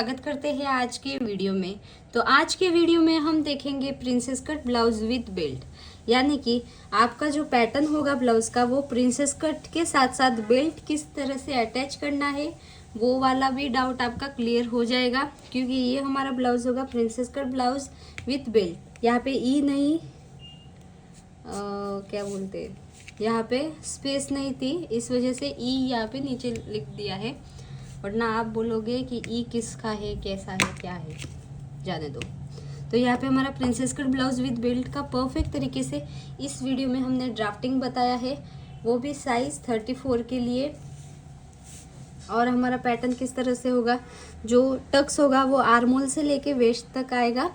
स्वागत करते हैं आज के वीडियो में। तो आज के वीडियो में हम देखेंगे princess cut blouse with belt, यानी कि आपका जो पैटर्न होगा ब्लाउज का वो प्रिंसेस कट के साथ साथ बेल्ट किस तरह से अटैच करना है वो वाला भी डाउट आपका क्लियर हो जाएगा, क्योंकि ये हमारा ब्लाउज होगा princess cut blouse with belt. यहाँ पे ई नहीं क्या बोलते हैं, यहाँ पे स्पेस नहीं थी, इस वजह से ई यहाँ पे नीचे लिख दिया है, वरना आप बोलोगे कि ई किसका है, कैसा है, क्या है, जाने दो। तो यहाँ पे हमारा princess cut blouse with belt का परफेक्ट तरीके से इस वीडियो में हमने ड्राफ्टिंग बताया है, वो भी साइज 34 के लिए। और हमारा पैटर्न किस तरह से होगा, जो टक्स होगा वो आर्मोल से लेके वेस्ट तक आएगा,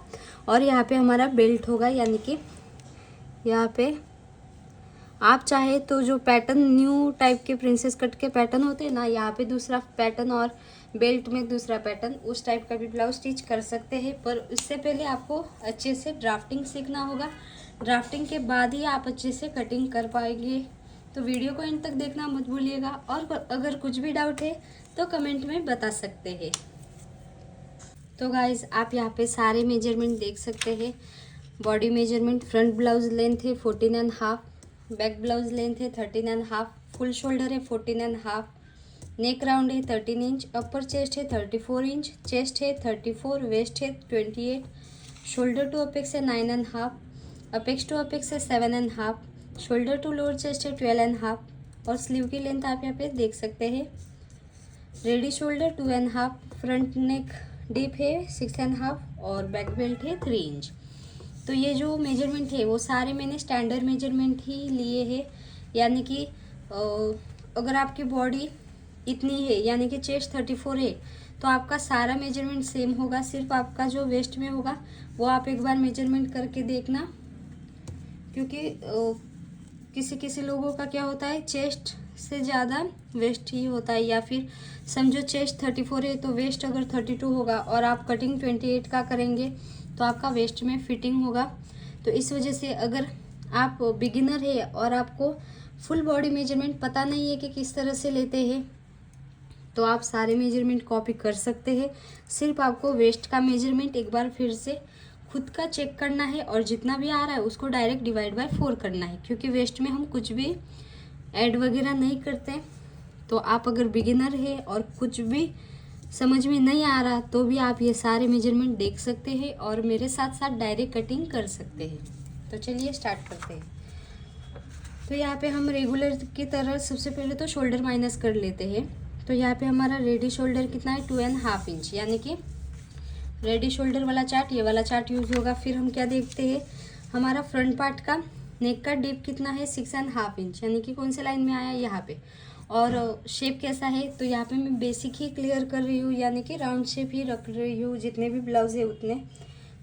और यहाँ पे हमारा बेल्ट होगा, यानी कि यहाँ पे आप चाहे तो जो पैटर्न न्यू टाइप के प्रिंसेस कट के पैटर्न होते हैं ना, यहाँ पे दूसरा पैटर्न और बेल्ट में दूसरा पैटर्न, उस टाइप का भी ब्लाउज स्टिच कर सकते हैं। पर उससे पहले आपको अच्छे से ड्राफ्टिंग सीखना होगा, ड्राफ्टिंग के बाद ही आप अच्छे से कटिंग कर पाएंगे। तो वीडियो को एंड तक देखना मत भूलिएगा, और अगर कुछ भी डाउट है तो कमेंट में बता सकते हैं। तो गाइज आप यहाँ पे सारे मेजरमेंट देख सकते हैं। Body measurement, front blouse length है 14.5, बैक ब्लाउज लेंथ है 13.5, फुल शोल्डर है 14.5, नेक राउंड है 13 इंच, अपर चेस्ट है 34 इंच, चेस्ट है 34, वेस्ट है 28, शोल्डर टू अपेक्स है 9.5, अपेक्स टू अपेक्स है 7.5, शोल्डर टू लोअर चेस्ट है 12.5, और स्लीव की लेंथ आप यहाँ पे देख सकते हैं। रेडी शोल्डर 2.5, फ्रंट नेक डीप है 6.5, और बैक बेल्ट है 3 इंच। तो ये जो मेजरमेंट है वो सारे मैंने स्टैंडर्ड मेजरमेंट ही लिए हैं, यानी कि अगर आपकी बॉडी इतनी है, यानी कि चेस्ट 34 है, तो आपका सारा मेजरमेंट सेम होगा। सिर्फ आपका जो वेस्ट में होगा वो आप एक बार मेजरमेंट करके देखना, क्योंकि किसी किसी लोगों का क्या होता है, चेस्ट से ज़्यादा वेस्ट ही होता है, या फिर समझो चेस्ट 34 है तो वेस्ट अगर 32 होगा और आप कटिंग 28 का करेंगे तो आपका वेस्ट में फिटिंग होगा। तो इस वजह से अगर आप बिगिनर है और आपको फुल बॉडी मेजरमेंट पता नहीं है कि किस तरह से लेते हैं, तो आप सारे मेजरमेंट कॉपी कर सकते हैं। सिर्फ आपको वेस्ट का मेजरमेंट एक बार फिर से खुद का चेक करना है, और जितना भी आ रहा है उसको डायरेक्ट डिवाइड बाय 4 करना है, क्योंकि वेस्ट में हम कुछ भी ऐड वगैरह नहीं करते। तो आप अगर बिगिनर है और कुछ भी समझ में नहीं आ रहा तो भी आप ये सारे मेजरमेंट देख सकते हैं और मेरे साथ साथ डायरेक्ट कटिंग कर सकते हैं। तो चलिए स्टार्ट करते हैं। तो यहाँ पे हम रेगुलर की तरह सबसे पहले तो शोल्डर माइनस कर लेते हैं। तो यहाँ पे हमारा रेडी शोल्डर कितना है, 2.5 इंच, यानी कि रेडी शोल्डर वाला चार्ट, ये वाला चार्ट यूज़ होगा। फिर हम क्या देखते हैं, हमारा फ्रंट पार्ट का नेक का डीप कितना है, 6.5 इंच, यानी कि कौन से लाइन में आया, यहाँ पे। और शेप कैसा है, तो यहाँ पे मैं बेसिक ही क्लियर कर रही हूँ, यानी कि राउंड शेप ही रख रही हूँ, जितने भी ब्लाउज है उतने।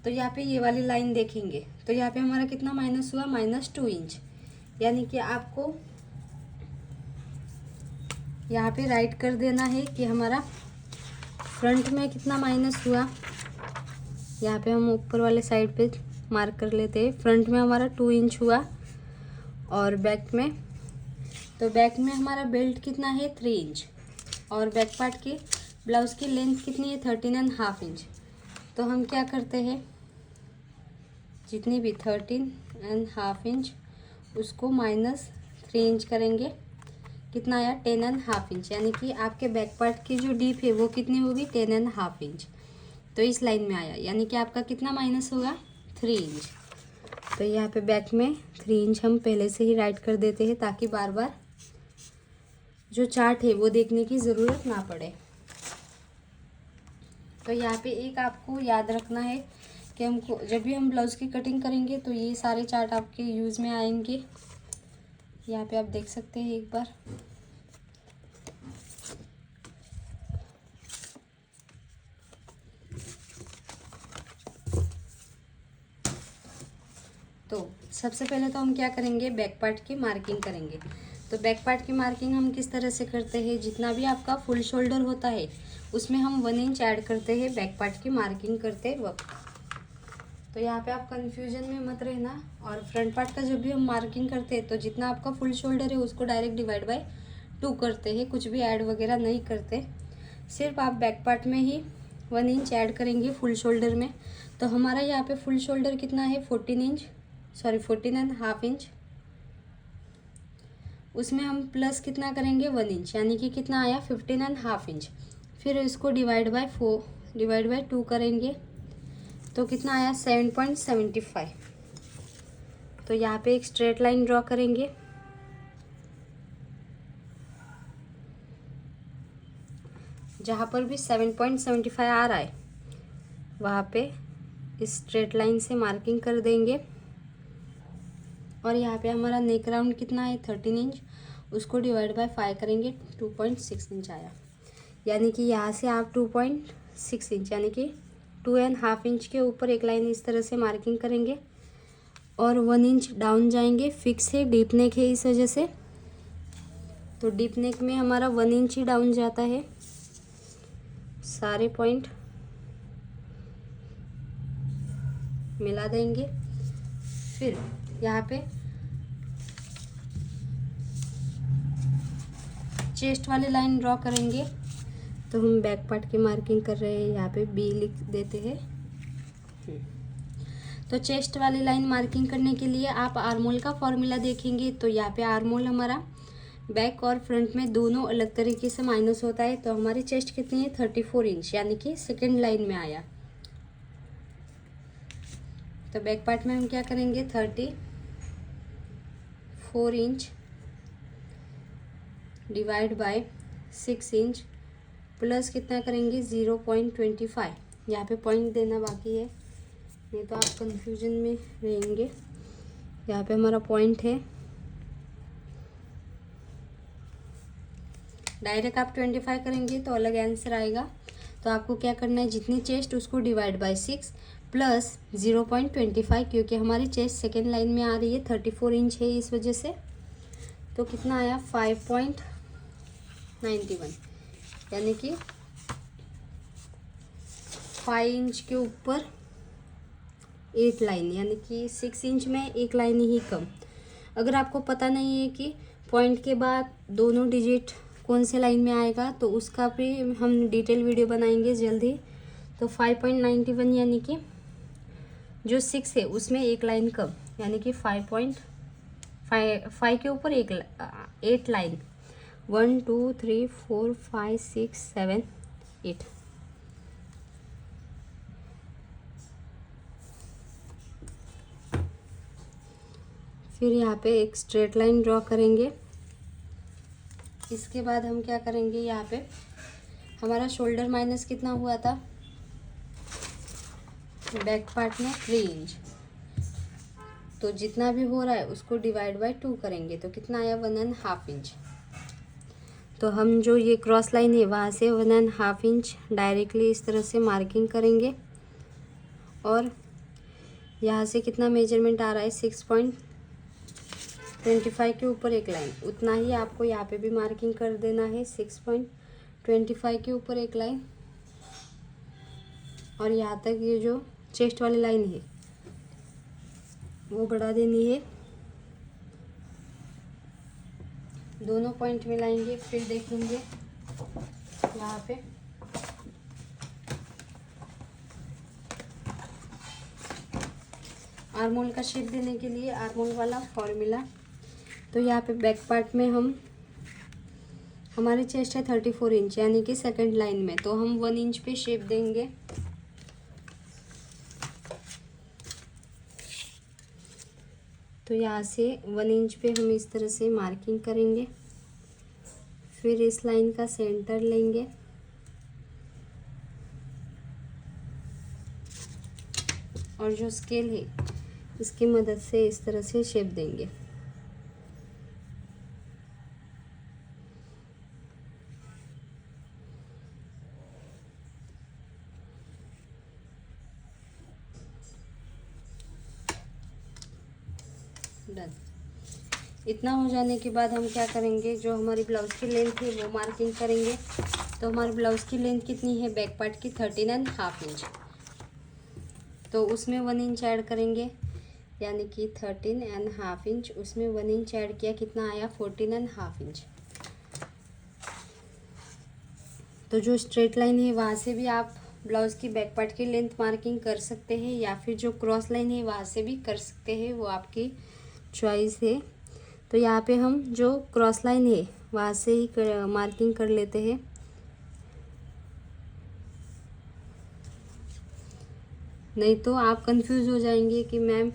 तो यहाँ पे ये वाली लाइन देखेंगे तो यहाँ पे हमारा कितना माइनस हुआ, -2 इंच, यानी कि आपको यहाँ पे राइट कर देना है कि हमारा फ्रंट में कितना माइनस हुआ। यहाँ पे हम ऊपर वाले साइड पे मार्क कर लेते हैं। फ्रंट में हमारा 2 इंच हुआ, और बैक में, तो बैक में हमारा बेल्ट कितना है, 3 इंच, और बैक पार्ट की ब्लाउज की लेंथ कितनी है, 13.5 इंच। तो हम क्या करते हैं, जितनी भी 13.5 इंच उसको -3 इंच करेंगे, कितना आया, 10.5 इंच, यानी कि आपके बैक पार्ट की जो डीप है वो कितनी होगी, 10.5 इंच। तो इस लाइन में आया, यानी कि आपका कितना माइनस होगा, 3 इंच। तो यहाँ पे बैक में 3 इंच हम पहले से ही राइट कर देते हैं, ताकि बार बार जो चार्ट है वो देखने की ज़रूरत ना पड़े। तो यहाँ पे एक आपको याद रखना है कि हमको जब भी हम ब्लाउज़ की कटिंग करेंगे तो ये सारे चार्ट आपके यूज़ में आएंगे। यहाँ पे आप देख सकते हैं एक बार। तो सबसे पहले तो हम क्या करेंगे, बैक पार्ट की मार्किंग करेंगे। तो बैक पार्ट की मार्किंग हम किस तरह से करते हैं, जितना भी आपका फुल शोल्डर होता है उसमें हम 1 इंच ऐड करते हैं बैक पार्ट की मार्किंग करते वक्त। तो यहाँ पे आप कंफ्यूजन में मत रहना। और फ्रंट पार्ट का जब भी हम मार्किंग करते हैं तो जितना आपका फुल शोल्डर है उसको डायरेक्ट डिवाइड बाय 2 करते हैं, कुछ भी ऐड वगैरह नहीं करते। सिर्फ आप बैक पार्ट में ही 1 इंच ऐड करेंगे फुल शोल्डर में। तो हमारा यहाँ पे फुल शोल्डर कितना है 14.5 इंच। उसमें हम प्लस कितना करेंगे 1 इंच, यानी कि कितना आया 15.5 इंच। फिर इसको डिवाइड बाय 2 करेंगे तो कितना आया 7.75। तो यहाँ पे एक स्ट्रेट लाइन ड्रॉ करेंगे। जहाँ पर भी 7.75 आ रहा है वहाँ पे इस स्ट्रेट लाइन से मार्किंग कर देंगे। और यहाँ पे हमारा नेक राउंड कितना है 13 इंच, उसको डिवाइड बाय 5 करेंगे 2.6 इंच आया। यानी कि यहाँ से आप 2.6 इंच यानी कि 2.5 इंच के ऊपर एक लाइन इस तरह से मार्किंग करेंगे और 1 इंच डाउन जाएंगे। फिक्स है, डीप नेक है इस वजह से, तो डीप नेक में हमारा 1 इंच ही डाउन जाता है। सारे पॉइंट मिला देंगे। फिर यहाँ पे चेस्ट वाली लाइन ड्रॉ करेंगे। तो हम बैक पार्ट की मार्किंग कर रहे हैं, यहाँ पे बी लिख देते हैं। तो चेस्ट वाली लाइन मार्किंग करने के लिए आप आर्मोल का फॉर्मूला देखेंगे। तो यहाँ पे आर्मोल हमारा बैक और फ्रंट में दोनों अलग तरीके से माइनस होता है। तो हमारी चेस्ट कितनी है 34 इंच, यानी कि सेकेंड लाइन में आया। तो बैक पार्ट में हम क्या करेंगे 34 inch divide by 6 inch plus कितना करेंगे 0.25। यहाँ पे पॉइंट देना बाकी है, नहीं तो आप कंफ्यूजन में रहेंगे। यहाँ पे हमारा पॉइंट है, डायरेक्ट आप 25 करेंगे तो अलग आंसर आएगा। तो आपको क्या करना है, जितनी चेस्ट उसको डिवाइड बाय 6 प्लस 0.25, क्योंकि हमारी चेस्ट सेकेंड लाइन में आ रही है 34 इंच है इस वजह से। तो कितना आया 5.91, यानी कि 5 इंच के ऊपर 8 लाइन, यानी कि 6 इंच में एक लाइन ही कम। अगर आपको पता नहीं है कि पॉइंट के बाद दोनों डिजिट कौन से लाइन में आएगा तो उसका भी हम डिटेल वीडियो बनाएंगे जल्दी। तो 5.91 यानी कि जो 6 है उसमें एक लाइन कम, यानी कि 5 के ऊपर 8 लाइन 1 2 3 4 5 6 7 8। फिर यहाँ पे एक स्ट्रेट लाइन ड्रॉ करेंगे। इसके बाद हम क्या करेंगे, यहाँ पे हमारा शोल्डर माइनस कितना हुआ था बैक पार्ट में 3 इंच। तो जितना भी हो रहा है उसको डिवाइड बाय 2 करेंगे तो कितना आया 1.5 इंच। तो हम जो ये क्रॉस लाइन है वहाँ से 1.5 इंच डायरेक्टली इस तरह से मार्किंग करेंगे। और यहाँ से कितना मेजरमेंट आ रहा है 6.25 के ऊपर एक लाइन, उतना ही आपको यहाँ पे भी मार्किंग कर देना है 6.25 के ऊपर एक लाइन। और यहाँ तक ये जो चेस्ट वाली लाइन है वो बढ़ा देनी है। दोनों पॉइंट मिलाएंगे, फिर देखेंगे यहाँ पे आर्मोल का शेप देने के लिए आर्मोल वाला फॉर्मूला। तो यहाँ पे बैक पार्ट में हमारी चेस्ट है 34 इंच, यानी कि सेकंड लाइन में, तो हम 1 इंच पे शेप देंगे। तो यहाँ से 1 इंच पे हम इस तरह से मार्किंग करेंगे। फिर इस लाइन का सेंटर लेंगे और जो स्केल है इसकी मदद से इस तरह से शेप देंगे। डन। इतना हो जाने के बाद हम क्या करेंगे, जो हमारी ब्लाउज़ की लेंथ है वो मार्किंग करेंगे। तो हमारी ब्लाउज़ की लेंथ कितनी है बैक पार्ट की 13.5 इंच, तो उसमें 1 इंच ऐड करेंगे, यानी कि 13.5 इंच, उसमें 1 इंच ऐड किया, कितना आया 14.5 इंच। तो जो स्ट्रेट लाइन है वहाँ से भी आप ब्लाउज़ की बैक पार्ट की लेंथ मार्किंग कर सकते हैं या फिर जो क्रॉस लाइन है वहाँ से भी कर सकते हैं, वो आपकी चॉइस है। तो यहाँ पे हम जो क्रॉस लाइन है वहाँ से ही मार्किंग कर लेते हैं। नहीं तो आप कंफ्यूज हो जाएंगे कि मैम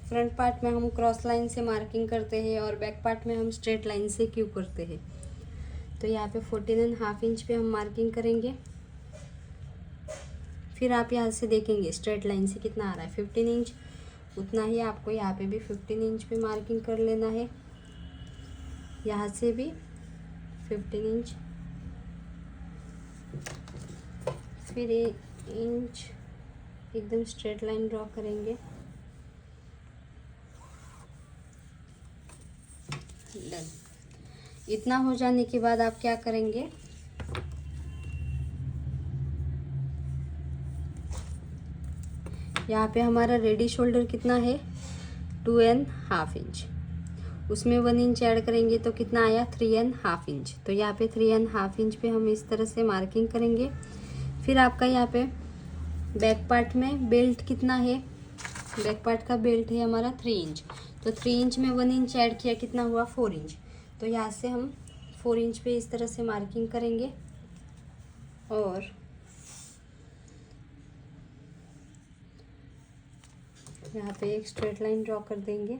फ्रंट पार्ट में हम क्रॉस लाइन से मार्किंग करते हैं और बैक पार्ट में हम स्ट्रेट लाइन से क्यों करते हैं। तो यहाँ पे 14.5 इंच पे हम मार्किंग करेंगे। फिर आप यहाँ से देखेंगे स्ट्रेट लाइन से कितना आ रहा है, 15 इंच, उतना ही आपको यहाँ पे भी 15 इंच पे मार्किंग कर लेना है। यहाँ से भी 15 इंच, फिर 1 इंच एकदम स्ट्रेट लाइन ड्रॉ करेंगे। डन। इतना हो जाने के बाद आप क्या करेंगे, यहाँ पे हमारा रेडी शोल्डर कितना है 2.5 इंच, उसमें 1 इंच ऐड करेंगे तो कितना आया 3.5 इंच। तो यहाँ पे 3.5 इंच पे हम इस तरह से मार्किंग करेंगे। फिर आपका यहाँ पे बैक पार्ट में बेल्ट कितना है, बैक पार्ट का बेल्ट है हमारा 3 इंच, तो 3 इंच में 1 इंच ऐड किया, कितना हुआ 4 इंच। तो यहाँ से हम 4 इंच पे इस तरह से मार्किंग करेंगे और यहाँ पे एक स्ट्रेट लाइन ड्रॉ कर देंगे।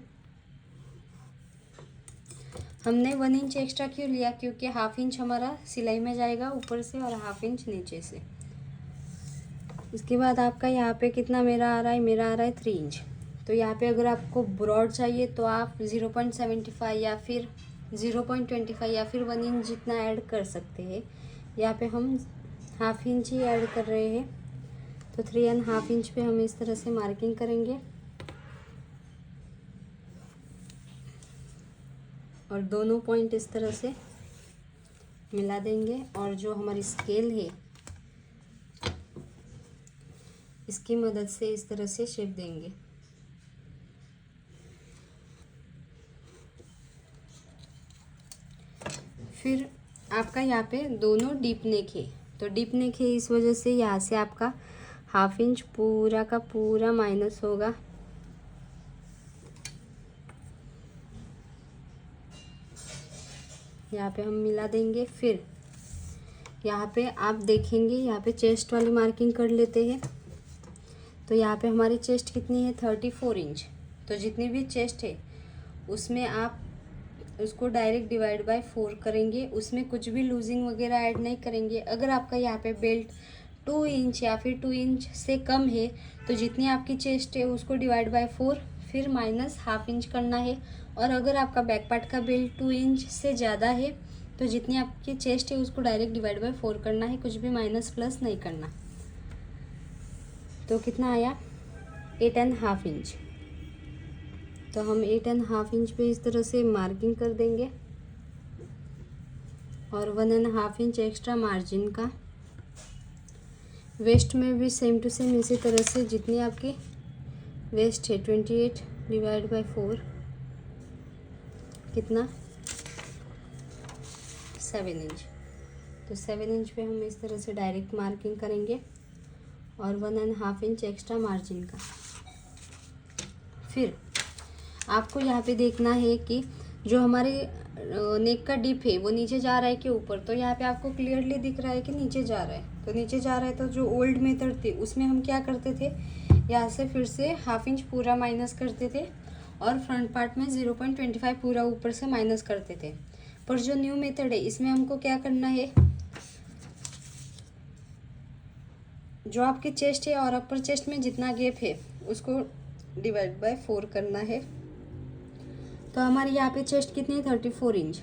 हमने 1 इंच एक्स्ट्रा क्यों लिया, क्योंकि 1/2 इंच हमारा सिलाई में जाएगा ऊपर से और 1/2 इंच नीचे से। इसके बाद आपका यहाँ पे कितना मेरा आ रहा है, मेरा आ रहा है 3 इंच। तो यहाँ पे अगर आपको ब्रॉड चाहिए तो आप 0.75 या फिर 0.25 या फिर 1 इंच जितना ऐड कर सकते हैं। यहाँ पे हम 1/2 इंच ही ऐड कर रहे हैं, तो 3.5 इंच पे हम इस तरह से मार्किंग करेंगे और दोनों पॉइंट इस तरह से मिला देंगे और जो हमारी स्केल है इसकी मदद से इस तरह से शेप देंगे। फिर आपका यहाँ पे दोनों डीप नेक है, तो डीप नेक है इस वजह से यहाँ से आपका 1/2 इंच पूरा का पूरा माइनस होगा। यहाँ पे हम मिला देंगे। फिर यहाँ पे आप देखेंगे यहाँ पे चेस्ट वाली मार्किंग कर लेते हैं। तो यहाँ पे हमारी चेस्ट कितनी है 34 इंच, तो जितनी भी चेस्ट है उसमें आप उसको डायरेक्ट डिवाइड बाय 4 करेंगे, उसमें कुछ भी लूजिंग वगैरह ऐड नहीं करेंगे। अगर आपका यहाँ पे बेल्ट 2 इंच या फिर 2 इंच से कम है तो जितनी आपकी चेस्ट है उसको डिवाइड बाय 4 फिर माइनस 1/2 इंच करना है। और अगर आपका बैक पार्ट का बेल्ट 2 इंच से ज़्यादा है तो जितनी आपकी चेस्ट है उसको डायरेक्ट डिवाइड बाय 4 करना है, कुछ भी माइनस प्लस नहीं करना। तो कितना आया 8.5 इंच। तो हम 8.5 इंच पे इस तरह से मार्किंग कर देंगे और 1.5 इंच एक्स्ट्रा मार्जिन का। वेस्ट में भी सेम टू सेम इसी तरह से जितनी आपकी वेस्ट है 28 डिवाइड बाय 4 कितना 7 इंच। तो 7 इंच पे हम इस तरह से डायरेक्ट मार्किंग करेंगे और 1.5 इंच एक्स्ट्रा मार्जिन का। फिर आपको यहाँ पे देखना है कि जो हमारे नेक का डिप है वो नीचे जा रहा है कि ऊपर। तो यहाँ पे आपको क्लियरली दिख रहा है कि नीचे जा रहा है, तो नीचे जा रहा है। तो जो ओल्ड मेथड थी उसमें हम क्या करते थे, यहाँ से फिर से 1/2 इंच पूरा माइनस करते थे और फ्रंट पार्ट में 0.25 पूरा ऊपर से माइनस करते थे। पर जो न्यू मेथड है इसमें हमको क्या करना है, जो आपकी चेस्ट है और अपर चेस्ट में जितना गैप है उसको डिवाइड बाय 4 करना है। तो हमारी यहाँ पे चेस्ट कितनी है 34 इंच,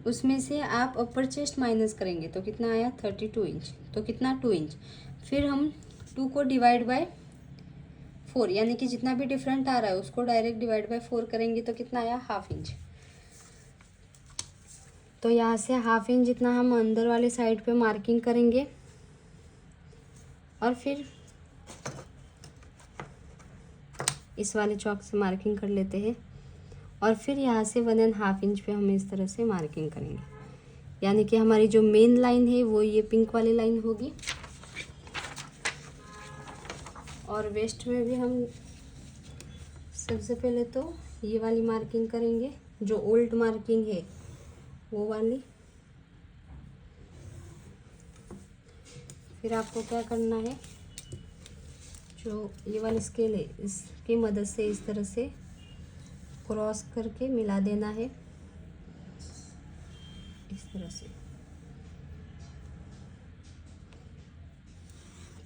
उसमें से आप अपर चेस्ट माइनस करेंगे तो कितना आया 32 इंच। तो कितना 2 इंच। फिर हम 2 को डिवाइड बाय 4 यानी कि जितना भी डिफरेंट आ रहा है उसको डायरेक्ट डिवाइड बाय 4 करेंगे तो कितना आया 1/2 इंच। तो यहाँ से 1/2 इंच जितना हम अंदर वाले साइड पे मार्किंग करेंगे और फिर इस वाले चौक से मार्किंग कर लेते हैं और फिर यहाँ से 1.5 इंच पे हम इस तरह से मार्किंग करेंगे। यानी कि हमारी जो मेन लाइन है वो ये पिंक वाली लाइन होगी। और वेस्ट में भी हम सबसे पहले तो ये वाली मार्किंग करेंगे, जो ओल्ड मार्किंग है वो वाली। फिर आपको क्या करना है, जो ये वाली स्केल है इसकी मदद से इस तरह से क्रॉस करके मिला देना है, इस तरह से।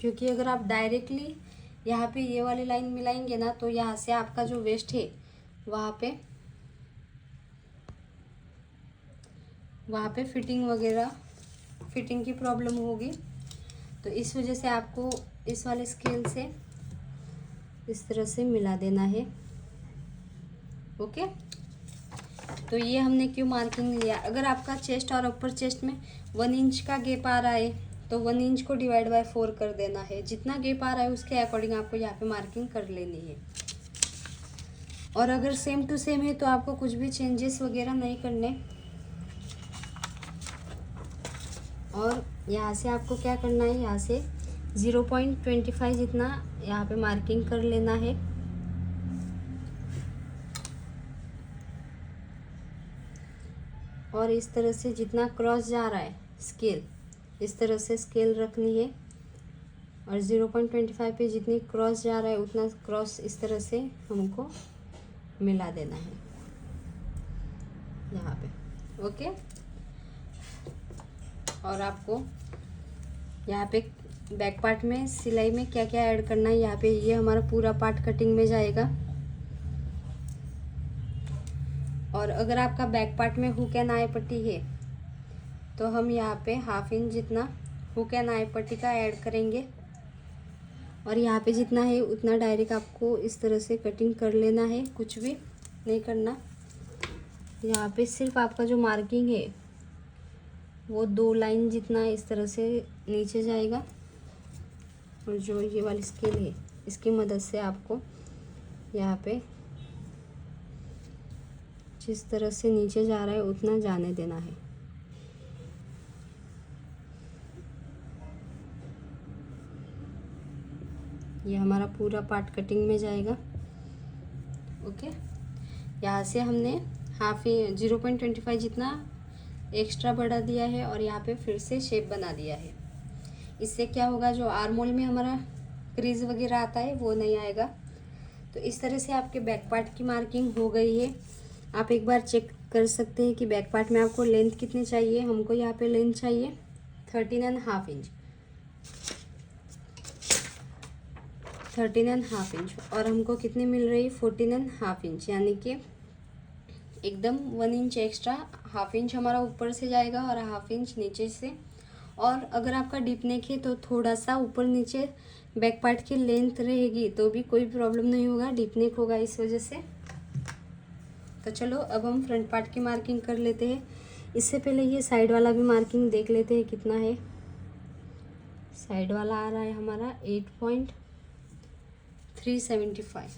क्योंकि अगर आप डायरेक्टली यहाँ पे ये वाली लाइन मिलाएंगे ना, तो यहाँ से आपका जो वेस्ट है वहाँ पे फिटिंग की प्रॉब्लम होगी। तो इस वजह से आपको इस वाले स्केल से इस तरह से मिला देना है। ओके, तो ये हमने क्यों मार्किंग लिया। अगर आपका चेस्ट और अपर चेस्ट में 1 इंच का गैप आ रहा है तो 1 इंच को डिवाइड बाय 4 कर देना है। जितना गैप आ रहा है उसके अकॉर्डिंग आपको यहाँ पे मार्किंग कर लेनी है। और अगर सेम टू सेम है तो आपको कुछ भी चेंजेस वगैरह नहीं करने। और यहाँ से आपको क्या करना है, यहाँ से 0.25 जितना यहाँ पे मार्किंग कर लेना है। और इस तरह से जितना क्रॉस जा रहा है स्केल, इस तरह से स्केल रखनी है। और 0.25 पे जितनी क्रॉस जा रहा है उतना क्रॉस इस तरह से हमको मिला देना है यहाँ पे। ओके, और आपको यहाँ पे बैक पार्ट में सिलाई में क्या क्या ऐड करना है, यहाँ पे ये हमारा पूरा पार्ट कटिंग में जाएगा। और अगर आपका बैक पार्ट में हुक एंड आई पट्टी है तो हम यहाँ पे 1/2 इंच जितना हुक एंड आई पट्टी का ऐड करेंगे। और यहाँ पे जितना है उतना डायरेक्ट आपको इस तरह से कटिंग कर लेना है, कुछ भी नहीं करना। यहाँ पे सिर्फ आपका जो मार्किंग है वो 2 लाइन जितना इस तरह से नीचे जाएगा। और जो ये वाली स्केल है इसकी मदद से आपको यहाँ पे जिस तरह से नीचे जा रहा है उतना जाने देना है। ये हमारा पूरा पार्ट कटिंग में जाएगा। ओके, यहाँ से हमने 0.25 जितना एक्स्ट्रा बढ़ा दिया है और यहाँ पे फिर से शेप बना दिया है। इससे क्या होगा, जो आर्मोल में हमारा क्रीज वगैरह आता है वो नहीं आएगा। तो इस तरह से आपके बैक पार्ट की मार्किंग हो गई है। आप एक बार चेक कर सकते हैं कि बैक पार्ट में आपको लेंथ कितनी चाहिए। हमको यहाँ पे लेंथ चाहिए 13.5 इंच, 13.5 इंच। और हमको कितनी मिल रही है 14.5 इंच, यानी कि एकदम 1 इंच एक्स्ट्रा। 1/2 इंच हमारा ऊपर से जाएगा और 1/2 इंच नीचे से। और अगर आपका डीप नेक है तो थोड़ा सा ऊपर नीचे बैक पार्ट की लेंथ रहेगी तो भी कोई प्रॉब्लम नहीं होगा, डीप नेक होगा इस वजह से। तो चलो अब हम फ्रंट पार्ट की मार्किंग कर लेते हैं। इससे पहले ये साइड वाला भी मार्किंग देख लेते हैं कितना है। साइड वाला आ रहा है हमारा 8.375।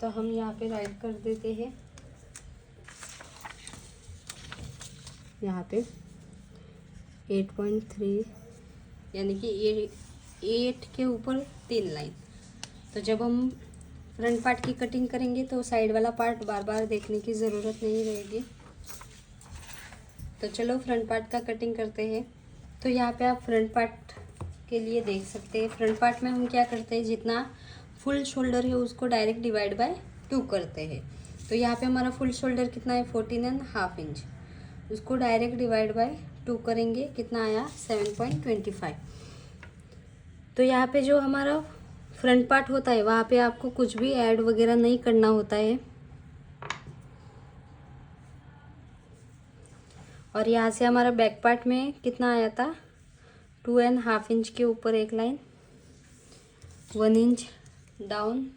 तो हम यहाँ पे राइट कर देते हैं, यहाँ पे 8.3 यानी कि ये 8 के ऊपर 3 लाइन। तो जब हम फ्रंट पार्ट की कटिंग करेंगे तो साइड वाला पार्ट बार बार देखने की ज़रूरत नहीं रहेगी। तो चलो फ्रंट पार्ट का कटिंग करते हैं। तो यहाँ पे आप फ्रंट पार्ट के लिए देख सकते हैं, फ्रंट पार्ट में हम क्या करते हैं, जितना फुल शोल्डर है उसको डायरेक्ट डिवाइड बाय 2 करते हैं। तो यहाँ पे हमारा फुल शोल्डर कितना है 14.5 इंच, उसको डायरेक्ट डिवाइड बाय 2 करेंगे, कितना आया 7.25। तो यहाँ पे जो हमारा फ्रंट पार्ट होता है वहाँ पे आपको कुछ भी ऐड वगैरह नहीं करना होता है। और यहाँ से हमारा बैक पार्ट में कितना आया था 2.5 इंच के ऊपर एक लाइन, 1 इंच डाउन,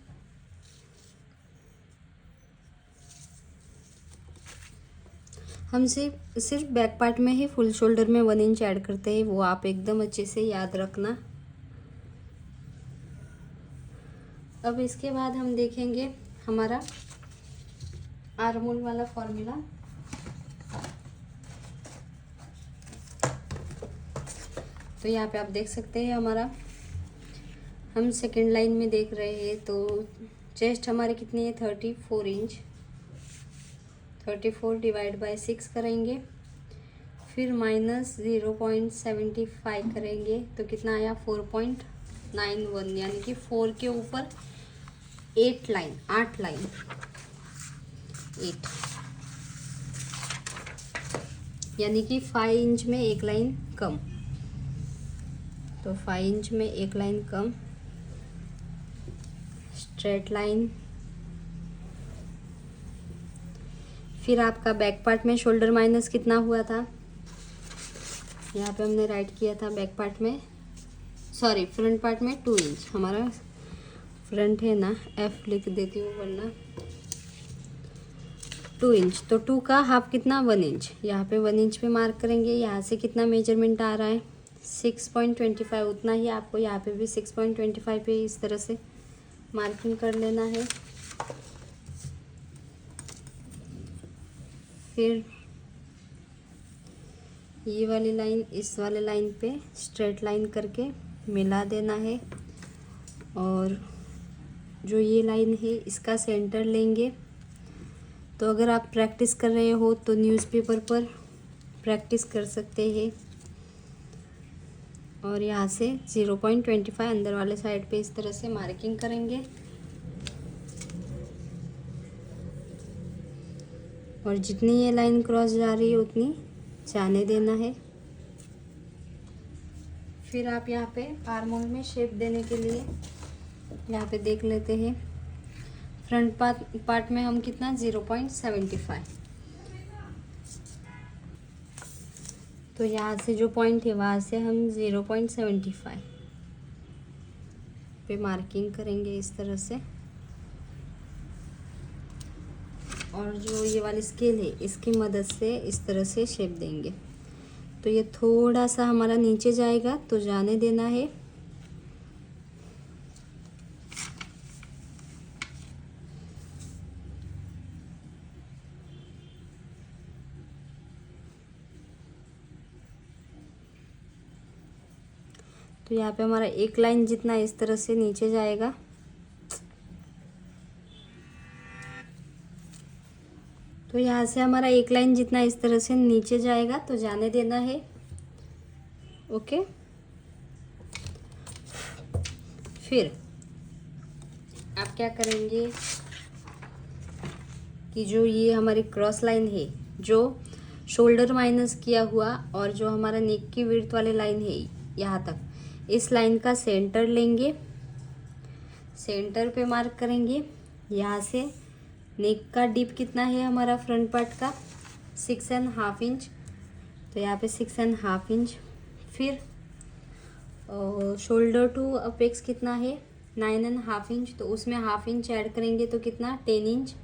हम सिर्फ बैक पार्ट में ही फुल शोल्डर में 1 इंच ऐड करते हैं, वो आप एकदम अच्छे से याद रखना। अब इसके बाद हम देखेंगे हमारा आर्मोल वाला फॉर्मूला। तो यहाँ पे आप देख सकते हैं हमारा, हम सेकेंड लाइन में देख रहे हैं तो चेस्ट हमारी कितनी है 34 इंच। 34 डिवाइड बाय 6 करेंगे, फिर माइनस 0.75 करेंगे तो कितना आया 4.91, यानी कि 4 के ऊपर 8 लाइन 8 लाइन 8, यानी कि 5 इंच में एक लाइन कम। तो 5 इंच में एक लाइन कम, स्ट्रेट लाइन। फिर आपका बैक पार्ट में शोल्डर माइनस कितना हुआ था, यहाँ पे हमने राइट किया था बैक पार्ट में, सॉरी फ्रंट पार्ट में 2 इंच, हमारा फ्रंट है ना, F लिख देती हूँ वरना 2 इंच। तो 2 का हाफ कितना 1 इंच, यहाँ पे 1 इंच पे मार्क करेंगे। यहाँ से कितना मेजरमेंट आ रहा है 6.25, उतना ही आपको यहाँ पे भी 6.25 पे इस तरह से मार्किंग कर लेना है। फिर ये वाली लाइन इस वाले लाइन पे स्ट्रेट लाइन करके मिला देना है, और जो ये लाइन है इसका सेंटर लेंगे। तो अगर आप प्रैक्टिस कर रहे हो तो न्यूज़पेपर पर प्रैक्टिस कर सकते हैं, और यहाँ से 0.25 अंदर वाले साइड पे इस तरह से मार्किंग करेंगे, और जितनी ये लाइन क्रॉस जा रही है उतनी जाने देना है। फिर आप यहाँ पे आर्म होल में शेप देने के लिए यहाँ पे देख लेते हैं, फ्रंट पार्ट में हम कितना 0.75, तो यहाँ से जो पॉइंट है वहाँ से हम 0.75 पे मार्किंग करेंगे इस तरह से, और जो ये वाली स्केल है इसकी मदद से इस तरह से शेप देंगे। तो ये थोड़ा सा हमारा नीचे जाएगा तो जाने देना है। तो यहाँ पे हमारा एक लाइन जितना इस तरह से नीचे जाएगा, तो यहाँ से हमारा एक लाइन जितना इस तरह से नीचे जाएगा तो जाने देना है। ओके, फिर आप क्या करेंगे कि जो ये हमारी क्रॉस लाइन है, जो शोल्डर माइनस किया हुआ और जो हमारा नेक की विड्थ वाली लाइन है यहाँ तक, इस लाइन का सेंटर लेंगे, सेंटर पे मार्क करेंगे। यहाँ से नेक का डीप कितना है हमारा फ्रंट पार्ट का 6.5 इंच, तो यहाँ पे 6.5 इंच। फिर शोल्डर टू अपेक्स कितना है 9.5 इंच, तो उसमें हाफ इंच ऐड करेंगे तो कितना 10 इंच।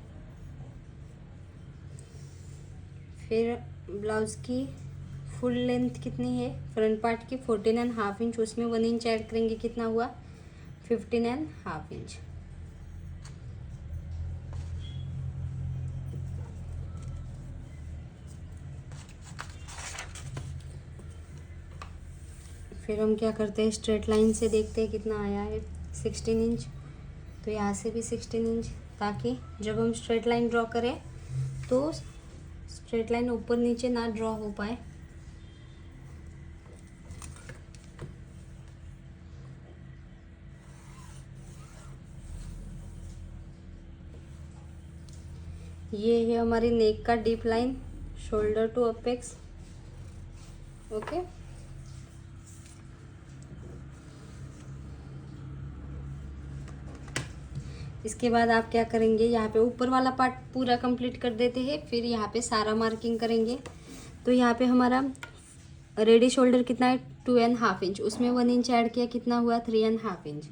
फिर ब्लाउज की फुल लेंथ कितनी है फ्रंट पार्ट की 14.5 इंच, उसमें 1 इंच ऐड करेंगे, कितना हुआ 15.5 इंच। फिर हम क्या करते हैं, स्ट्रेट लाइन से देखते हैं कितना आया है 16 इंच, तो यहाँ से भी 16 इंच, ताकि जब हम स्ट्रेट लाइन ड्रॉ करें तो स्ट्रेट लाइन ऊपर नीचे ना ड्रॉ हो पाए। ये है हमारी नेक का deep line, shoulder to apex. Okay, इसके बाद आप क्या करेंगे, यहाँ पे ऊपर वाला पार्ट पूरा कंप्लीट कर देते हैं, फिर यहाँ पे सारा मार्किंग करेंगे। तो यहाँ पे हमारा रेडी शोल्डर कितना है 2.5 इंच, उसमें 1 इंच ऐड किया, कितना हुआ 3.5 इंच।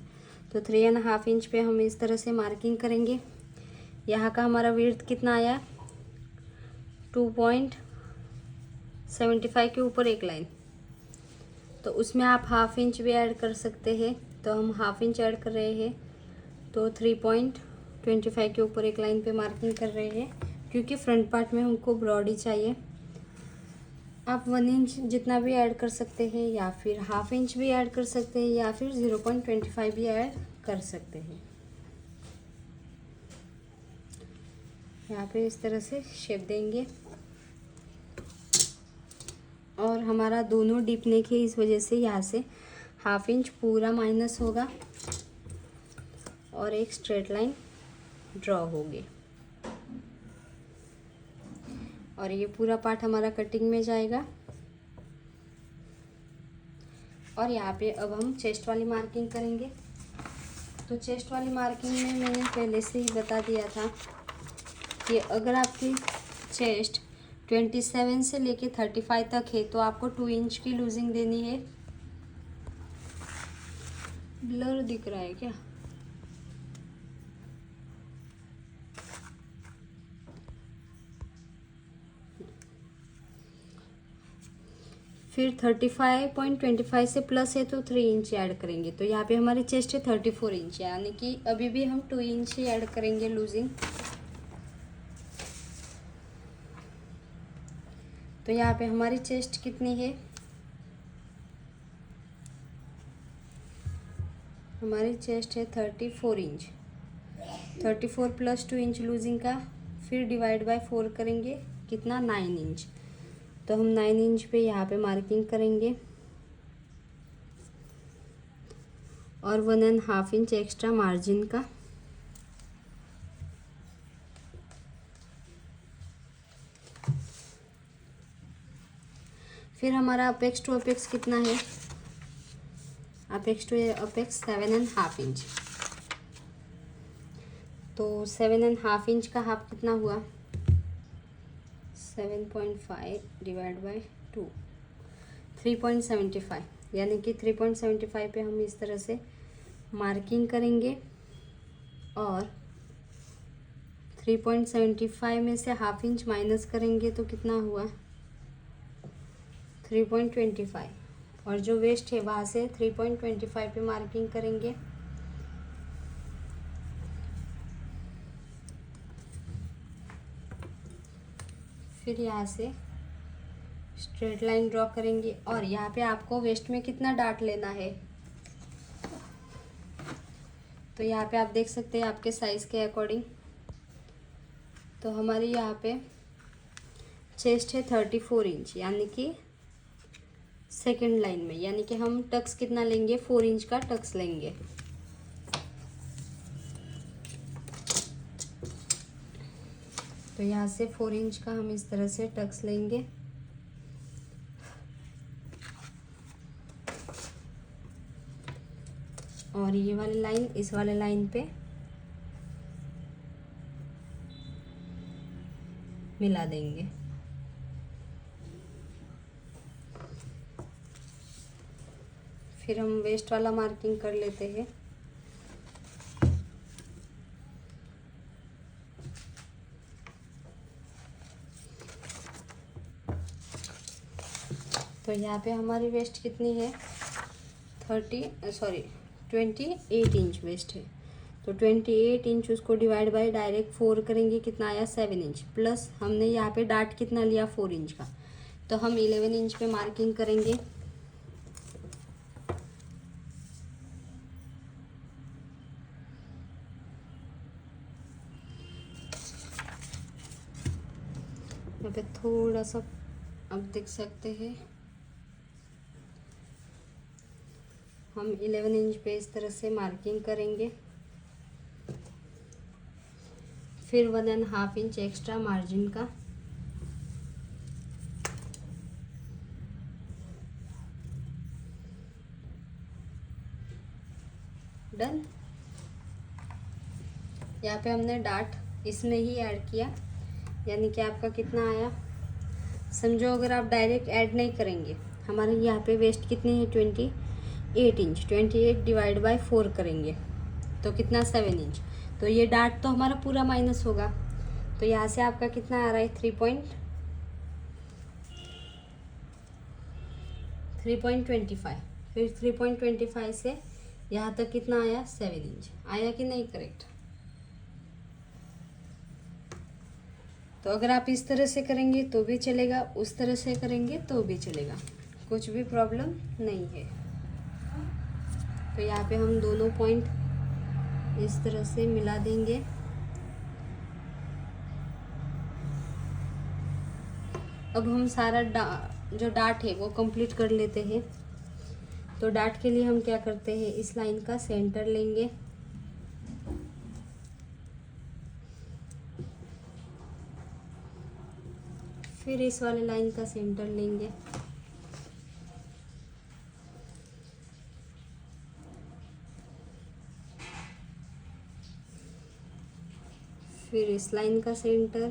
तो 3.5 इंच पे हम इस तरह से मार्किंग करेंगे। यहाँ का हमारा विड्थ कितना आया 2.75 के ऊपर एक लाइन, तो उसमें आप हाफ इंच भी ऐड कर सकते हैं, तो हम हाफ इंच ऐड कर रहे हैं। तो 3.25 के ऊपर एक लाइन पे मार्किंग कर रहे हैं, क्योंकि फ्रंट पार्ट में हमको ब्रॉड ही चाहिए। आप 1 इंच जितना भी ऐड कर सकते हैं, या फिर ½ इंच भी ऐड कर सकते हैं, या फिर 0.25 भी ऐड कर सकते हैं। यहाँ पे इस तरह से शेप देंगे। और हमारा दोनों डीप नेक है, इस वजह से यहाँ से ½ इंच पूरा माइनस होगा और एक स्ट्रेट लाइन ड्रॉ होगी। और ये पूरा पार्ट हमारा कटिंग में जाएगा। और यहाँ पे अब हम चेस्ट वाली मार्किंग करेंगे। तो चेस्ट वाली मार्किंग में मैंने पहले से ही बता दिया था कि अगर आपकी चेस्ट 27 से लेके 35 तक है तो आपको 2 इंच की लूजिंग देनी है। ब्लर दिख रहा है क्या? फिर 35.25 से प्लस है तो 3 इंच ऐड करेंगे। तो यहाँ पे हमारी चेस्ट है 34 इंच, यानी कि अभी भी हम 2 इंच ही ऐड करेंगे लूजिंग। तो यहाँ पे हमारी चेस्ट कितनी है? हमारी चेस्ट है 34 इंच। 34 प्लस 2 इंच लूजिंग का, फिर डिवाइड बाय 4 करेंगे, कितना? 9 इंच। तो हम 9 इंच पे यहाँ पे मार्किंग करेंगे और 1.5 इंच एक्स्ट्रा मार्जिन का। फिर हमारा अपेक्स टू अपेक्स कितना है? Apex to apex 7.5 inch. तो 7.5 इंच का हाफ कितना हुआ? 7.5 डिवाइड बाय 2, 3.75, यानी कि 3.75 पे हम इस तरह से मार्किंग करेंगे। और 3.75 में से ½ इंच माइनस करेंगे तो कितना हुआ? 3.25। और जो वेस्ट है वहाँ से 3.25 पे मार्किंग करेंगे। फिर यहाँ से स्ट्रेट लाइन ड्रॉ करेंगे। और यहाँ पे आपको वेस्ट में कितना डार्ट लेना है, तो यहाँ पे आप देख सकते हैं आपके साइज़ के अकॉर्डिंग। तो हमारी यहाँ पे चेस्ट है 34 इंच, यानी कि सेकंड लाइन में, यानी कि हम टक्स कितना लेंगे? 4 इंच का टक्स लेंगे। तो यहाँ से 4 इंच का हम इस तरह से टक्स लेंगे। और ये वाली लाइन इस वाले लाइन पे मिला देंगे। फिर हम वेस्ट वाला मार्किंग कर लेते हैं। तो यहाँ पे हमारी वेस्ट कितनी है? 28 इंच वेस्ट है। तो 28 इंच उसको डिवाइड बाय डायरेक्ट 4 करेंगे, कितना आया? 7 इंच। प्लस हमने यहाँ पे डार्ट कितना लिया? 4 इंच का। तो हम 11 इंच पे मार्किंग करेंगे। यहाँ पे थोड़ा सा अब देख सकते हैं हम 11 इंच पे इस तरह से मार्किंग करेंगे। फिर 1.5 इंच एक्स्ट्रा मार्जिन का। डन। यहाँ पे हमने डार्ट इसमें ही ऐड किया, यानी कि आपका कितना आया? समझो अगर आप डायरेक्ट ऐड नहीं करेंगे, हमारे यहाँ पे वेस्ट कितनी है? 28 इंच। 28 डिवाइड बाय 4 करेंगे तो कितना? 7 इंच। तो ये डार्ट तो हमारा पूरा माइनस होगा। तो यहाँ से आपका कितना आ रहा है? 3.25। फिर 3.25 से यहाँ तक कितना आया? 7 इंच। आया कि नहीं? करेक्ट। तो अगर आप इस तरह से करेंगे तो भी चलेगा, उस तरह से करेंगे तो भी चलेगा, कुछ भी प्रॉब्लम नहीं है। तो यहाँ पे हम दोनों पॉइंट इस तरह से मिला देंगे। अब हम सारा जो डार्ट है वो कंप्लीट कर लेते हैं। तो डार्ट के लिए हम क्या करते हैं, इस लाइन का सेंटर लेंगे, फिर इस वाले लाइन का सेंटर लेंगे, फिर इस लाइन का सेंटर,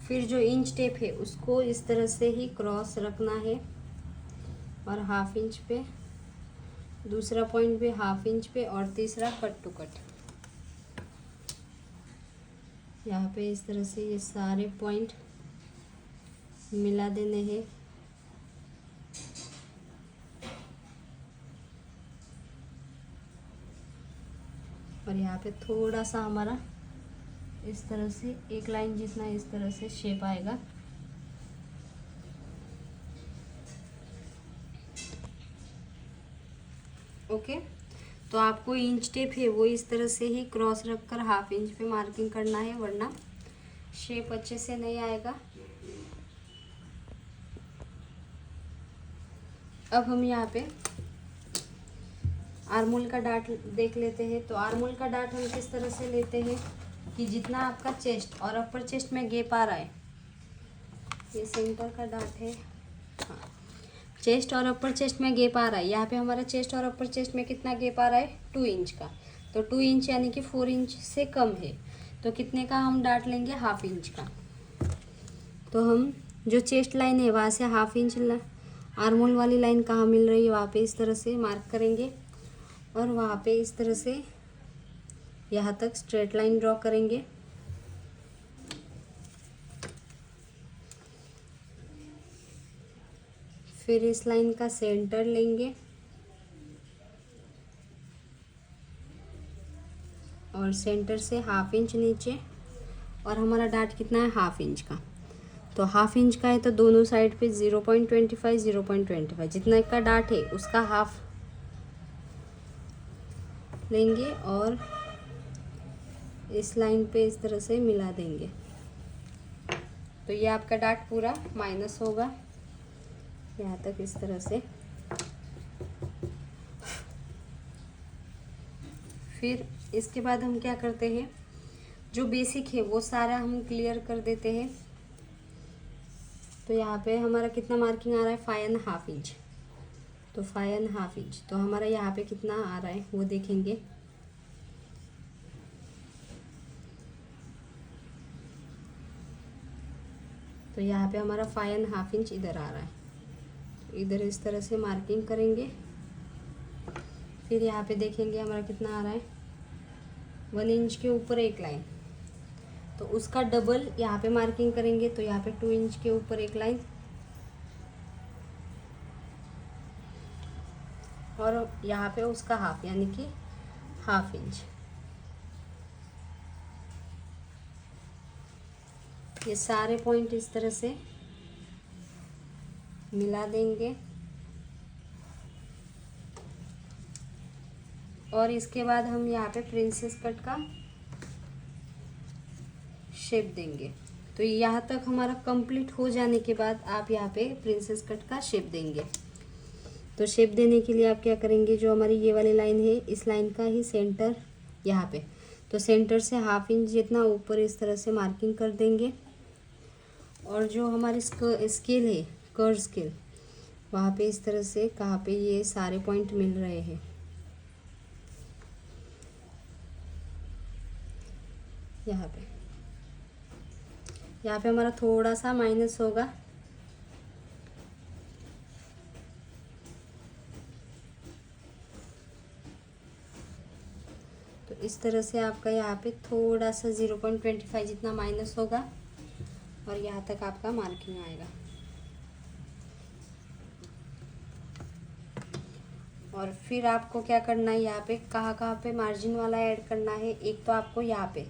फिर जो इंच टेप है उसको इस तरह से ही क्रॉस रखना है और हाफ इंच पे, दूसरा पॉइंट भी हाफ इंच पे और तीसरा कट टू कट। यहाँ पे इस तरह से ये सारे पॉइंट मिला देने हैं। और यहाँ पे थोड़ा सा हमारा इस तरह से एक लाइन जितना इस तरह से शेप आएगा। ओके, तो आपको इंच टेप है वो इस तरह से ही क्रॉस रख कर हाफ इंच पे मार्किंग करना है, वरना शेप अच्छे से नहीं आएगा। अब हम यहाँ पे आर्मोल का डार्ट देख लेते हैं। तो आर्मोल का डार्ट हम किस तरह से लेते हैं कि जितना आपका चेस्ट और अपर चेस्ट में गैप आ रहा है, ये सेंटर का डार्ट है, हाँ, चेस्ट और अपर चेस्ट में गैप आ रहा है। यहाँ पे हमारा चेस्ट और अपर चेस्ट में कितना गैप आ रहा है, 2 इंच का। तो 2 इंच यानी कि 4 इंच से कम है, तो कितने का हम डार्ट लेंगे, हाफ इंच का। तो हम जो चेस्ट लाइन है वहाँ से हाफ इंच आर्मोल वाली लाइन कहाँ मिल रही है वहाँ पे इस तरह से मार्क करेंगे और वहाँ पे इस तरह से यहाँ तक स्ट्रेट लाइन ड्रॉ करेंगे। फिर इस लाइन का सेंटर लेंगे और सेंटर से हाफ इंच नीचे, और हमारा डार्ट कितना है, हाफ इंच का। तो हाफ इंच का है तो दोनों साइड पे 0.25 0.25 जितना का डार्ट है उसका हाफ लेंगे और इस लाइन पे इस तरह से मिला देंगे। तो ये आपका डार्ट पूरा माइनस होगा यहाँ तक इस तरह से। फिर इसके बाद हम क्या करते हैं, जो बेसिक है वो सारा हम क्लियर कर देते हैं। तो यहाँ पे हमारा कितना मार्किंग आ रहा है, 5.5 इंच। तो 5.5 इंच, तो हमारा यहाँ पे कितना आ रहा है वो देखेंगे। तो यहाँ पे हमारा 5.5 इंच इधर आ रहा है, इधर इस तरह से मार्किंग करेंगे। फिर यहाँ पे देखेंगे हमारा कितना आ रहा है, 1 इंच के ऊपर एक लाइन, तो उसका डबल यहाँ पे मार्किंग करेंगे। तो यहाँ पे 2 इंच के ऊपर एक लाइन और यहाँ पे उसका हाफ यानी कि हाफ इंच। ये सारे पॉइंट इस तरह से मिला देंगे और इसके बाद हम यहाँ पे प्रिंसेस कट का शेप देंगे। तो यहाँ तक हमारा कंप्लीट हो जाने के बाद आप यहाँ पे प्रिंसेस कट का शेप देंगे। तो शेप देने के लिए आप क्या करेंगे, जो हमारी ये वाली लाइन है इस लाइन का ही सेंटर यहाँ पे, तो सेंटर से हाफ इंच जितना ऊपर इस तरह से मार्किंग कर देंगे। और जो हमारी स्केल है, कर्व स्केल, वहाँ पे इस तरह से कहाँ पे ये सारे पॉइंट मिल रहे हैं, यहाँ पे हमारा थोड़ा सा माइनस होगा। तो इस तरह से आपका यहाँ पे थोड़ा सा 0.25 जितना माइनस होगा और यहाँ तक आपका मार्किंग आएगा। और फिर आपको क्या करना है, यहाँ पे कहाँ कहाँ पे मार्जिन वाला ऐड करना है। एक तो आपको यहाँ पे,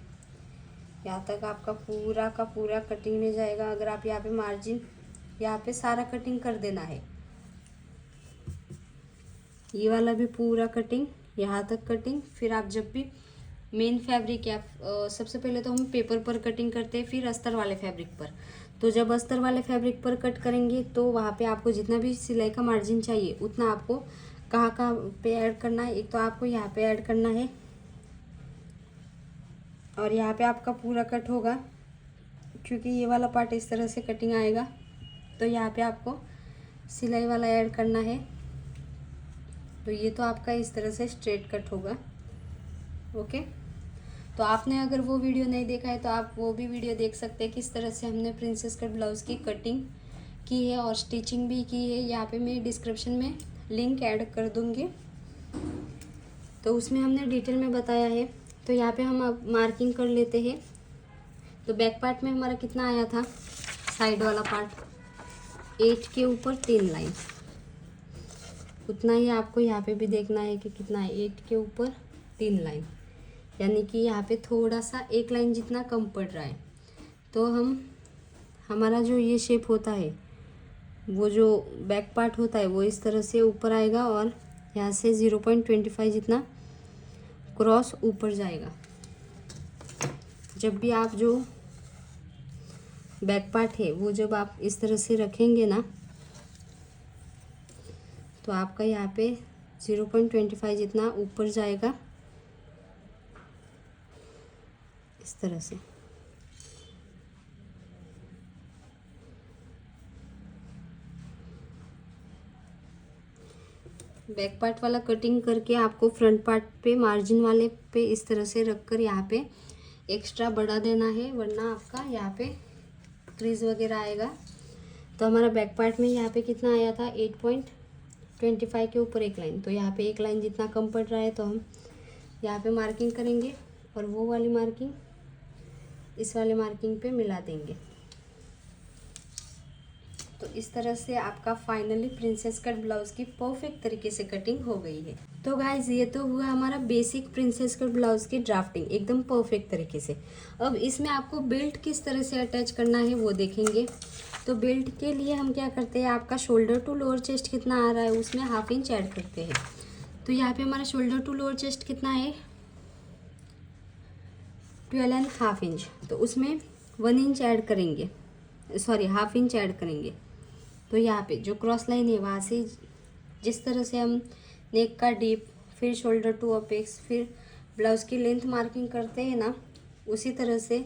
यहाँ तक आपका पूरा का पूरा कटिंग में जाएगा। अगर आप यहाँ पे मार्जिन, यहाँ पे सारा कटिंग कर देना है, ये वाला भी पूरा कटिंग, यहाँ तक कटिंग। फिर आप जब भी मेन फैब्रिक या सबसे पहले तो हम पेपर पर कटिंग करते हैं, फिर अस्तर वाले फैब्रिक पर। तो जब अस्तर वाले फैब्रिक पर कट करेंगे तो वहाँ पे आपको जितना भी सिलाई का मार्जिन चाहिए उतना आपको कहाँ कहाँ पे ऐड करना है। एक तो आपको यहाँ पे ऐड करना है, और यहाँ पे आपका पूरा कट होगा, क्योंकि ये वाला पार्ट इस तरह से कटिंग आएगा। तो यहाँ पे आपको सिलाई वाला ऐड करना है। तो ये तो आपका इस तरह से स्ट्रेट कट होगा। ओके, तो आपने अगर वो वीडियो नहीं देखा है तो आप वो भी वीडियो देख सकते हैं, किस तरह से हमने प्रिंसेस कट ब्लाउज़ की कटिंग की है और स्टिचिंग भी की है। यहाँ पे मैं डिस्क्रिप्शन में लिंक ऐड कर दूँगी, तो उसमें हमने डिटेल में बताया है। तो यहाँ पे हम अब मार्किंग कर लेते हैं। तो बैक पार्ट में हमारा कितना आया था, साइड वाला पार्ट 8 के ऊपर 3 लाइन, उतना ही आपको यहाँ पे भी देखना है कि कितना है, 8 के ऊपर 3 लाइन, यानी कि यहाँ पे थोड़ा सा 1 लाइन जितना कम पड़ रहा है। तो हमारा जो ये शेप होता है, वो जो बैक पार्ट होता है वो इस तरह से ऊपर आएगा और यहाँ से 0.25 जितना क्रॉस ऊपर जाएगा। जब भी आप जो बैक पार्ट है वो जब आप इस तरह से रखेंगे ना, तो आपका यहाँ पे 0.25 जितना ऊपर जाएगा, इस तरह से। बैक पार्ट वाला कटिंग करके आपको फ्रंट पार्ट पे मार्जिन वाले पे इस तरह से रखकर यहाँ पे एक्स्ट्रा बढ़ा देना है, वरना आपका यहाँ पे क्रीज वगैरह आएगा। तो हमारा बैक पार्ट में यहाँ पे कितना आया था, 8.25 के ऊपर 1 लाइन। तो यहाँ पे 1 लाइन जितना कम पड़ रहा है, तो हम यहाँ पे मार्किंग करेंगे और वो वाली मार्किंग इस वाले मार्किंग पे मिला देंगे। तो इस तरह से आपका फाइनली प्रिंसेस कट ब्लाउज़ की परफेक्ट तरीके से कटिंग हो गई है। तो गाइज ये तो हुआ हमारा बेसिक प्रिंसेस कट ब्लाउज़ की ड्राफ्टिंग एकदम परफेक्ट तरीके से। अब इसमें आपको बेल्ट किस तरह से अटैच करना है वो देखेंगे। तो बेल्ट के लिए हम क्या करते हैं, आपका शोल्डर टू लोअर चेस्ट कितना आ रहा है उसमें 1/2 इंच ऐड करते हैं। तो यहाँ पे हमारा शोल्डर टू लोअर चेस्ट कितना है, 12.5 इंच। तो उसमें 1 इंच ऐड करेंगे, सॉरी 1/2 इंच ऐड करेंगे। तो यहाँ पे जो क्रॉस लाइन है वहाँ से जिस तरह से हम नेक का डीप, फिर शोल्डर टू अपेक्स, फिर ब्लाउज़ की लेंथ मार्किंग करते हैं ना, उसी तरह से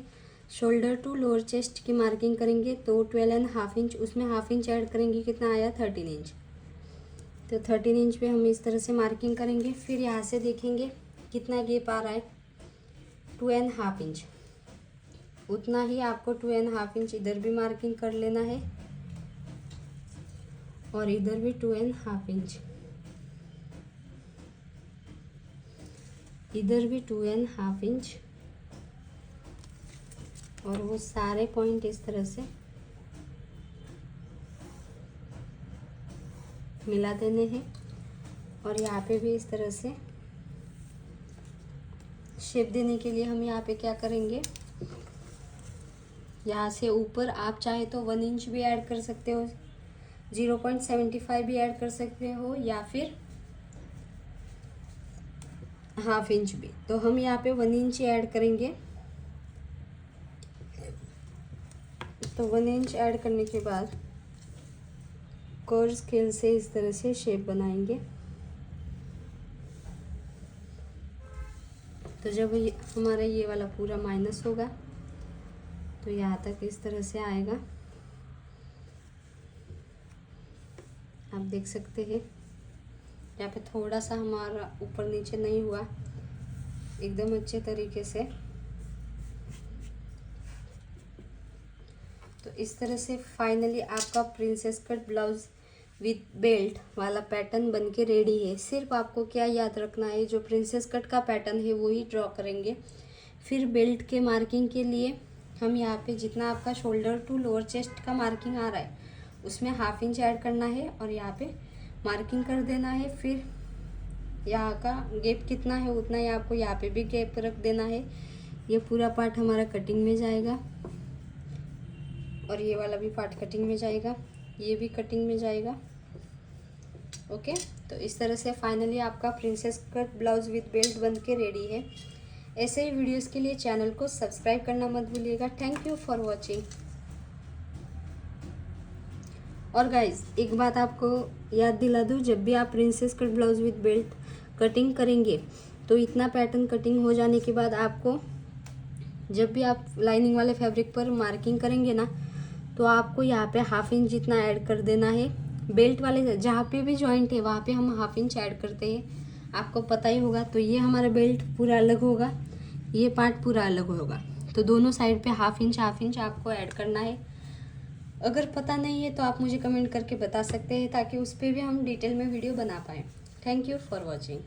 शोल्डर टू लोअर चेस्ट की मार्किंग करेंगे। तो 12.5 इंच, उसमें 1/2 इंच ऐड करेंगे, कितना आया 13 इंच। तो 13 इंच पे हम इस तरह से मार्किंग करेंगे। फिर यहाँ से देखेंगे कितना गैप आ रहा है, 2.5 इंच। उतना ही आपको 2.5 इंच इधर भी मार्किंग कर लेना है और इधर भी 2.5 इंच, इधर भी 2.5 इंच, और वो सारे पॉइंट इस तरह से मिला देने हैं। और यहाँ पे भी इस तरह से शेप देने के लिए हम यहाँ पे क्या करेंगे, यहाँ से ऊपर आप चाहे तो 1 इंच भी ऐड कर सकते हो, 0.75 भी ऐड कर सकते हो, या फिर 1/2 इंच भी। तो हम यहाँ पे 1 इंच ऐड करेंगे। तो 1 इंच ऐड करने के बाद कर्व स्केल से इस तरह से शेप बनाएंगे। तो जब हमारा ये वाला पूरा माइनस होगा तो यहाँ तक इस तरह से आएगा, आप देख सकते हैं। यहाँ पे थोड़ा सा हमारा ऊपर नीचे नहीं हुआ, एकदम अच्छे तरीके से। तो इस तरह से फाइनली आपका princess cut blouse with belt वाला पैटर्न बनके रेडी है। सिर्फ आपको क्या याद रखना है, जो प्रिंसेस कट का पैटर्न है वो ही ड्रॉ करेंगे। फिर बेल्ट के मार्किंग के लिए हम यहाँ पे जितना आपका शोल्डर टू लोअर चेस्ट का मार्किंग आ रहा है उसमें 1/2 इंच ऐड करना है और यहाँ पे मार्किंग कर देना है। फिर यहाँ का गैप कितना है उतना ही आपको यहाँ पे भी गैप रख देना है। ये पूरा पार्ट हमारा कटिंग में जाएगा और ये वाला भी पार्ट कटिंग में जाएगा, ये भी कटिंग में जाएगा। ओके, तो इस तरह से फाइनली आपका princess cut blouse with belt बन के रेडी है। ऐसे ही वीडियोस के लिए चैनल को सब्सक्राइब करना मत भूलिएगा। Thank you for watching. और गाइज एक बात आपको याद दिला दूँ, जब भी आप princess cut blouse with belt cutting करेंगे तो इतना पैटर्न कटिंग हो जाने के बाद आपको जब भी आप लाइनिंग वाले फैब्रिक पर मार्किंग करेंगे ना, तो आपको यहाँ पे 1/2 इंच जितना ऐड कर देना है। बेल्ट वाले जहाँ पे भी जॉइंट है वहाँ पे हम 1/2 इंच ऐड करते हैं, आपको पता ही होगा। तो ये हमारा बेल्ट पूरा अलग होगा, ये पार्ट पूरा अलग होगा, तो दोनों साइड पे 1/2 इंच आपको ऐड करना है। अगर पता नहीं है तो आप मुझे कमेंट करके बता सकते हैं, ताकि उस पर भी हम डिटेल में वीडियो बना पाएँ। Thank you for watching.